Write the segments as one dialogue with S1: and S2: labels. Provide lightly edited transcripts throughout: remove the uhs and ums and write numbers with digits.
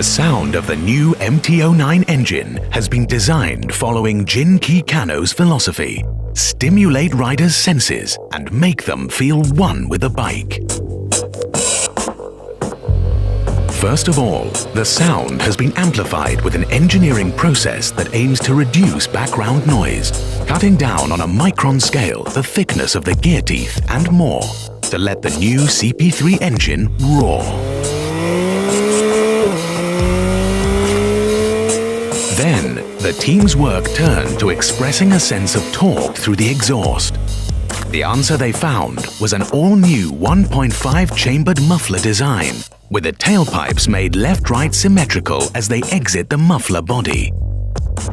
S1: The sound of the new MT-09 engine has been designed following Jin-Ki Kano's philosophy: stimulate riders' senses and make them feel one with the bike. First of all, the sound has been amplified with an engineering process that aims to reduce background noise, cutting down on a micron scale the thickness of the gear teeth and more, to let the new CP3 engine roar. Then, the team's work turned to expressing a sense of torque through the exhaust. The answer they found was an all-new 1.5 chambered muffler design, with the tailpipes made left-right symmetrical as they exit the muffler body.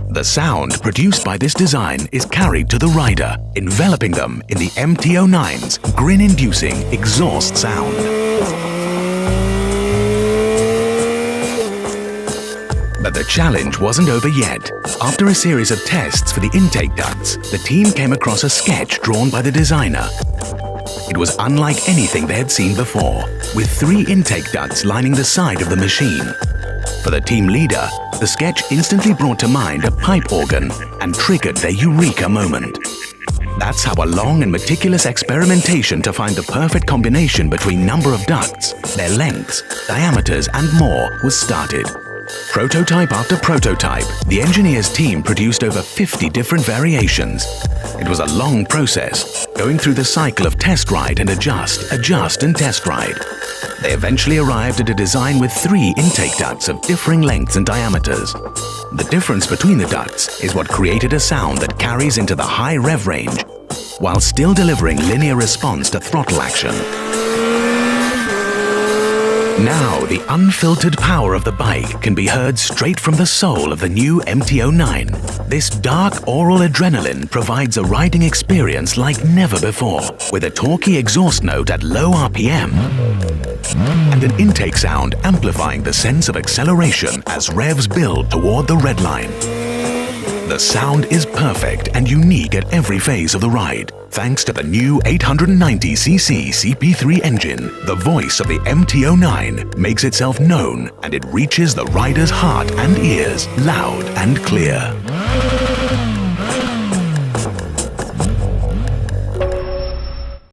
S1: The sound produced by this design is carried to the rider, enveloping them in the MT-09's grin-inducing exhaust sound. But the challenge wasn't over yet. After a series of tests for the intake ducts, the team came across a sketch drawn by the designer. It was unlike anything they had seen before, with 3 intake ducts lining the side of the machine. For the team leader, the sketch instantly brought to mind a pipe organ and triggered their eureka moment. That's how a long and meticulous experimentation to find the perfect combination between number of ducts, their lengths, diameters and more was started. Prototype after prototype, the engineers' team produced over 50 different variations. It was a long process, going through the cycle of test ride and adjust, adjust and test ride. They eventually arrived at a design with 3 intake ducts of differing lengths and diameters. The difference between the ducts is what created a sound that carries into the high rev range, while still delivering linear response to throttle action. Now, the unfiltered power of the bike can be heard straight from the soul of the new MT-09. This dark oral adrenaline provides a riding experience like never before, with a torquey exhaust note at low RPM and an intake sound amplifying the sense of acceleration as revs build toward the red line. The sound is perfect and unique at every phase of the ride. Thanks to the new 890cc CP3 engine, the voice of the MT-09 makes itself known and it reaches the rider's heart and ears loud and clear.